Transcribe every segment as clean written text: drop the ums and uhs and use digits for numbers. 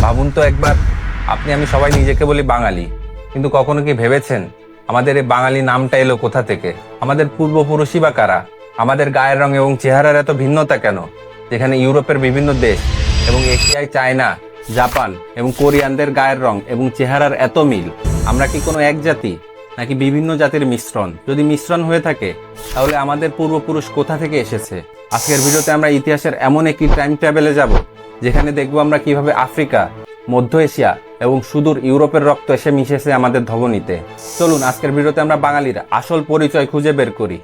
ভাবুন তো একবার, আপনি আমি সবাই নিজেকে বলি বাঙালি, কিন্তু কখনো কি ভেবেছেন আমাদের এই বাঙালি নামটা এলো কোথা থেকে? আমাদের পূর্বপুরুষই বা কারা? আমাদের গায়ের রং এবং চেহারার এত ভিন্নতা কেন? যেখানে ইউরোপের বিভিন্ন দেশ এবং এশিয়ায় চায়না, জাপান এবং কোরিয়ানদের গায়ের রং এবং চেহারার এত মিল, আমরা কি কোনো এক জাতি নাকি বিভিন্ন জাতির মিশ্রণ? যদি মিশ্রণ হয়ে থাকে তাহলে আমাদের পূর্বপুরুষ কোথা থেকে এসেছে? আজকের ভিডিওতে আমরা ইতিহাসের এমন একটি টাইম ট্রাভেলে যাব যেখানে দেখবো আমরা কিভাবে আফ্রিকা, মধ্য এশিয়া এবং সুদূর ইউরোপের রক্ত এসে মিশেছে আমাদের ধমনীতে। চলুন আজকের ভিডিওতে আমরা বাঙালির আসল পরিচয় খুঁজে বের করি।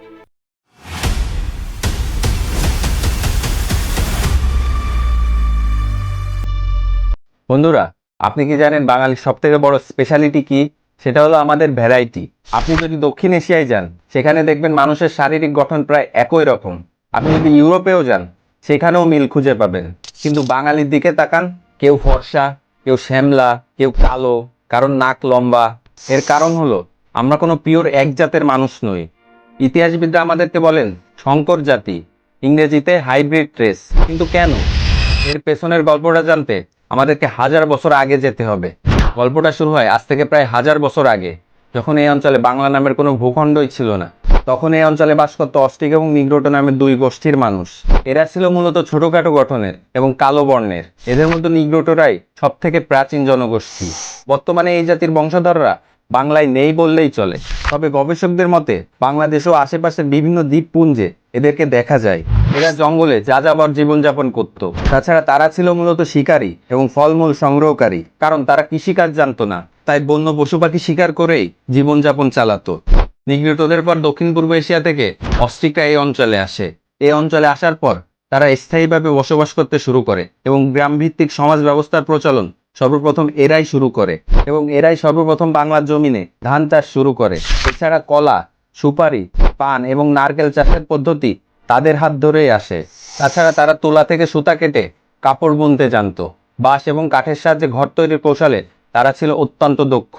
বন্ধুরা, আপনি কি জানেন বাঙালির সব থেকে বড় স্পেশালিটি কি? সেটা হলো আমাদের ভ্যারাইটি। আপনি যদি দক্ষিণ এশিয়ায় যান, সেখানে দেখবেন মানুষের শারীরিক গঠন প্রায় একই রকম। আপনি যদি ইউরোপেও যান, সেখানেও মিল খুঁজে পাবেন। কিন্তু বাঙালির দিকে তাকান, কেউ ফর্সা, কেউ শ্যামলা, কেউ কালো, কারণ নাক লম্বা। এর কারণ হলো আমরা কোনো পিওর এক জাতের মানুষ নই। ইতিহাসবিদরা আমাদেরকে বলেন সংকর জাতি, ইংরেজিতে হাইব্রিড রেস। কিন্তু কেন? এর পেছনের গল্পটা জানতে আমাদেরকে হাজার বছর আগে যেতে হবে। গল্পটা শুরু হয় আজ থেকে প্রায় 1000 বছর আগে, যখন এই অঞ্চলে বাংলা নামের কোনো ভূখণ্ডই ছিল না। তখন এই অঞ্চলে বাস করত অস্ট্রিক এবং নিগ্রোটো নামের দুই গোষ্ঠীর মানুষ। এরা ছিল মূলত ছোটখাটো গঠনের এবং কালো বর্ণের। এদের মধ্যে নিগ্রোটোরাই সব থেকে প্রাচীন জনগোষ্ঠী। বর্তমানে এই জাতির বংশধররা বাংলায় নেই বললেই চলে। তবে গবেষকদের মতে বাংলাদেশ ও আশেপাশের বিভিন্ন দ্বীপপুঞ্জে এদেরকে দেখা যায়। এরা জঙ্গলে যাযাবর জীবনযাপন করত। তাছাড়া তারা ছিল মূলত শিকারী এবং ফলমূল সংগ্রহকারী, কারণ তারা কৃষিকাজ জানতো না, তাই বন্য পশু পাখি শিকার করেই জীবনযাপন চালাতো। নিগ্রোটোদের পর দক্ষিণ পূর্ব এশিয়া থেকে অস্ট্রিকরা এই অঞ্চলে আসে। এই অঞ্চলে আসার পর তারা স্থায়ীভাবে বসবাস করতে শুরু করে এবং গ্রামভিত্তিক সমাজ ব্যবস্থার প্রচলন সর্বপ্রথম এরাই শুরু করে এবং এরাই সর্বপ্রথম বাংলার জমিনে ধান চাষ শুরু করে। এছাড়া কলা, সুপারি, পান এবং নারকেল চাষের পদ্ধতি তাদের হাত ধরেই আসে। তাছাড়া তারা তুলা থেকে সুতা কেটে কাপড় বুনতে জানতো। বাঁশ এবং কাঠের সাহায্যে ঘর তৈরির কৌশলে তারা ছিল অত্যন্ত দক্ষ।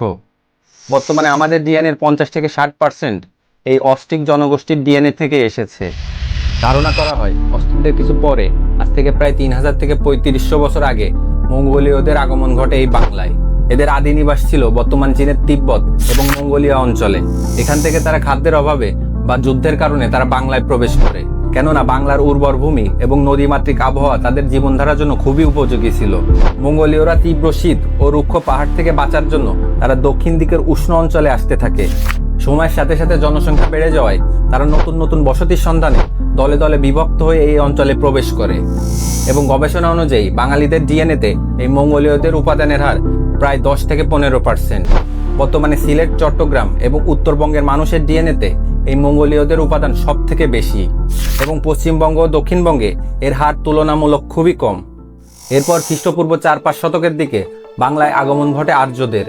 বর্তমানে আমাদের ডিএনএর 50 থেকে 60% এই অস্ট্রিক জনগোষ্ঠীর ডিএনএ থেকে এসেছে। ধারণা করা হয় অস্ট্রিকদের কিছু পরে, আজ থেকে প্রায় 3000 থেকে 3500 বছর আগে, মঙ্গোলীয়দের আগমন ঘটে এই বাংলায়। এদের আদি নিবাস ছিল বর্তমান চীনের তিব্বত এবং মঙ্গোলিয়া অঞ্চলে। এখান থেকে তারা খাদ্যের অভাবে বা যুদ্ধের কারণে তারা বাংলায় প্রবেশ করে, কেননা বাংলার উর্বর ভূমি এবং নদীমাতৃক আবহাওয়া তাদের জীবনধারার জন্য খুবই উপযোগী ছিল। মঙ্গোলীয়রা তীব্র শীত ও রুক্ষ পাহাড় থেকে বাঁচার জন্য তারা দক্ষিণ দিকের উষ্ণ অঞ্চলে আসতে থাকে। সময়ের সাথে সাথে জনসংখ্যা বেড়ে যাওয়ায় তারা নতুন নতুন বসতির সন্ধানে দলে দলে বিভক্ত হয়ে এই অঞ্চলে প্রবেশ করে এবং গবেষণা অনুযায়ী বাঙালিদের ডিএনএতে এই মঙ্গোলীয়দের উপাদানের হার প্রায় 10 থেকে 15%। বর্তমানে সিলেট, চট্টগ্রাম এবং উত্তরবঙ্গের মানুষের ডিএনএতে এই মঙ্গোলীয়দের উপাদান সব থেকে বেশি এবং পশ্চিমবঙ্গ ও দক্ষিণবঙ্গে এর হার তুলনামূলক খুবই কম। এরপর খ্রিস্টপূর্ব 4-5 শতকের দিকে বাংলায় আগমন ঘটে আর্যদের।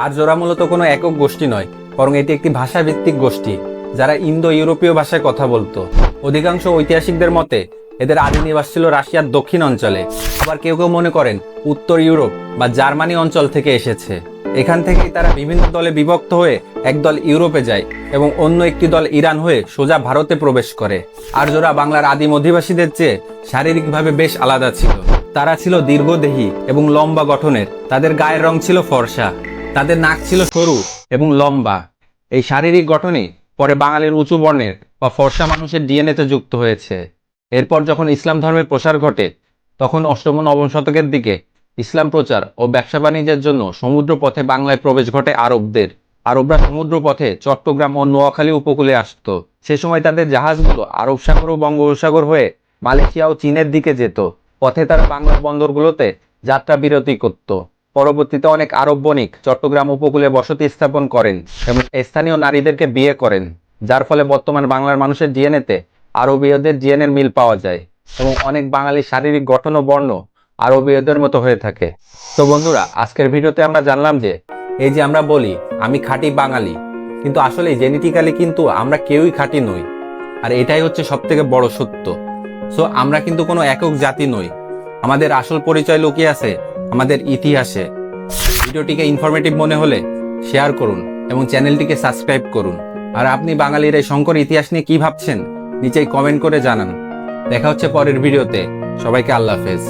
আর্যরা মূলত কোনো একক গোষ্ঠী নয়, বরং এটি একটি ভাষাভিত্তিক গোষ্ঠী যারা ইন্দো ইউরোপীয় ভাষায় কথা বলতো। অধিকাংশ ঐতিহাসিকদের মতে এদের আদি নিবাস ছিল রাশিয়ার দক্ষিণ অঞ্চলে। আবার কেউ কেউ মনে করেন উত্তর ইউরোপ বা জার্মানি অঞ্চল থেকে এসেছে। এখান থেকেই তারা বিভিন্ন দলে বিভক্ত হয়ে একদল ইউরোপে যায় এবং অন্য একটি দল ইরান হয়ে সোজা ভারতে প্রবেশ করে। আর্যরা বাংলার আদিম অধিবাসীদের চেয়ে শারীরিকভাবে বেশ আলাদা ছিল। তারা ছিল দীর্ঘদেহী এবং লম্বা গঠনের। তাদের গায়ের রং ছিল ফর্সা, তাদের নাক ছিল সরু এবং লম্বা। এই শারীরিক গঠনই পরে বাঙালির উঁচু বর্ণের বা ফর্সা মানুষের ডিএনএতে যুক্ত হয়েছে। এরপর যখন ইসলাম ধর্মের প্রসার ঘটে, তখন অষ্টম ও নবম শতকের দিকে ইসলাম প্রচার ও ব্যবসা বাণিজ্যের জন্য সমুদ্র পথে বাংলায় প্রবেশ ঘটে আরবদের। আরবরা সমুদ্র পথে চট্টগ্রাম ও নোয়াখালী উপকূলে আসত। সে সময় তাদের জাহাজগুলো আরব সাগর ও বঙ্গোপসাগর হয়ে মালয়েশিয়া ও চীনের দিকে যেত। পথে তারা বাংলার বন্দরগুলোতে যাত্রা বিরতি করত। পরবর্তীতে অনেক আরব বণিক চট্টগ্রাম উপকূলে বসতি স্থাপন করেন এবং স্থানীয় নারীদেরকে বিয়ে করেন, যার ফলে বর্তমান বাংলার মানুষের ডিএনএতে আরবীয়দের ডিএনএর মিল পাওয়া যায় এবং অনেক বাঙালি শারীরিক গঠন ও বর্ণ আরবীয়দের মতো হয়ে থাকে। তো বন্ধুরা, আজকের ভিডিওতে আমরা জানলাম যে এই যে আমরা বলি আমি খাঁটি বাঙালি, কিন্তু আসলে জেনেটিক্যালি কিন্তু আমরা কেউই খাঁটি নই। আর এটাই হচ্ছে সবথেকে বড় সত্য। সো আমরা কিন্তু কোনো একক জাতি নই। আমাদের আসল পরিচয় লুকিয়ে আছে আমাদের ইতিহাসে। ভিডিওটিকে ইনফরমেটিভ মনে হলে শেয়ার করুন এবং চ্যানেলটিকে সাবস্ক্রাইব করুন। আর আপনি বাঙালির এই সংকর ইতিহাস নিয়ে কি ভাবছেন নিচেই কমেন্ট করে জানান। দেখা হচ্ছে পরের ভিডিওতে। সবাইকে আল্লাহ হাফেজ।